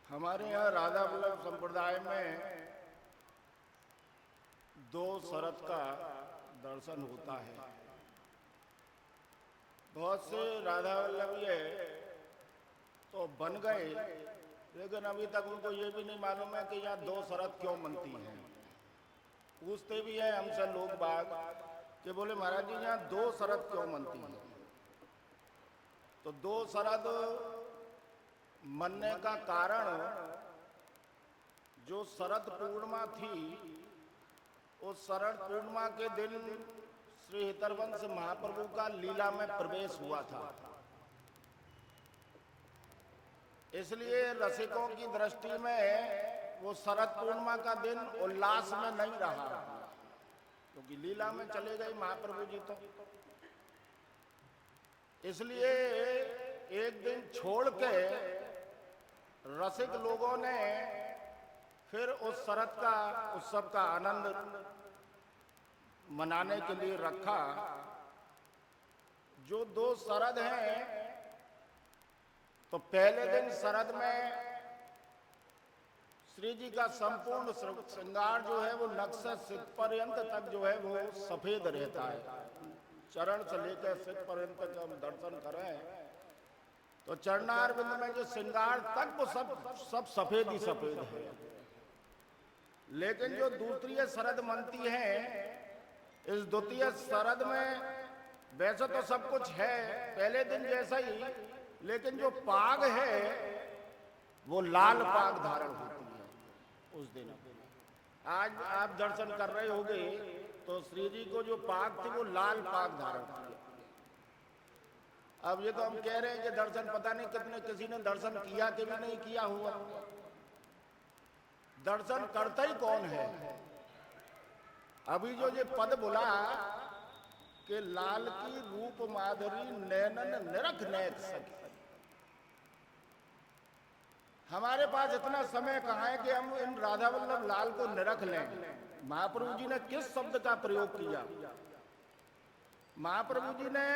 हमारे यहाँ राधा वल्लभ संप्रदाय में दो शरत का दर्शन होता है। बहुत से राधा वल्लभ ये तो बन गए, लेकिन अभी तक उनको ये भी नहीं मालूम है कि यहाँ दो शरत क्यों बनती हैं। पूछते भी हैं हमसे लोग बाग कि बोले महाराज जी यहाँ दो शरत क्यों बनती हैं। तो दो शरत मनने का कारण, जो शरद पूर्णिमा थी, उस शरद पूर्णिमा के दिन श्री हितरवंश महाप्रभु का लीला में प्रवेश हुआ था। इसलिए रसिकों की दृष्टि में वो शरद पूर्णिमा का दिन उल्लास में नहीं रहा, क्योंकि लीला में चले गए महाप्रभु जी। तो इसलिए एक दिन छोड़ के रसिक लोगों ने फिर उस शरद का उत्सव का आनंद मनाने के लिए रखा। जो दो शरद हैं, तो पहले दिन शरद में श्री जी का संपूर्ण श्रृंगार जो है वो नख से सिर पर्यंत तक जो है वो सफेद रहता है। चरण से लेकर सिर पर्यंत जब हम दर्शन करें तो चरणारविंद में जो श्रृंगार तक वो सब सफेद ही सफेद है। लेकिन जो दूसरी शरद मनती है, इस द्वितीय शरद में वैसे तो सब कुछ है पहले दिन जैसा ही, लेकिन जो पाग है वो लाल पाग धारण होती है उस दिन। आज आप दर्शन कर रहे होंगे तो श्री जी को जो पाग थी वो लाल पाग धारण थी। अब ये तो हम कह रहे हैं कि दर्शन पता नहीं कितने किसी ने दर्शन किया कि भी नहीं किया हुआ। दर्शन करता ही कौन है। अभी जो ये पद बोला कि लाल की रूप माधुरी नैनन निरख नैत सके, हमारे पास इतना समय कहाँ है कि हम इन राधा वल्लभ लाल को निरख लें। महाप्रभु जी ने किस शब्द का प्रयोग किया? महाप्रभु जी ने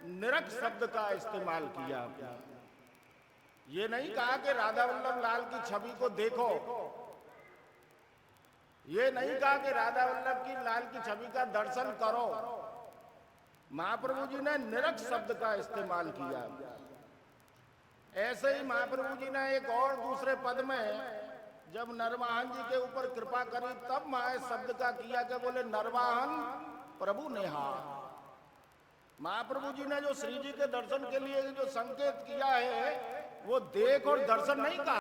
निरख शब्द का इस्तेमाल किया। ये नहीं कहा कि राधा वल्लभ लाल की छवि को देखो, ये नहीं कहा कि राधा वल्लभ की लाल की छवि का दर्शन करो। महाप्रभु जी ने निरख शब्द का इस्तेमाल किया। ऐसे ही महाप्रभु जी ने एक और दूसरे पद में जब नरवाहन जी के ऊपर कृपा करी तब माए शब्द का किया कि बोले नरवाहन प्रभु नेहा। महाप्रभु जी ने जो श्री जी के दर्शन के लिए जो संकेत किया है वो देख और दर्शन नहीं कहा।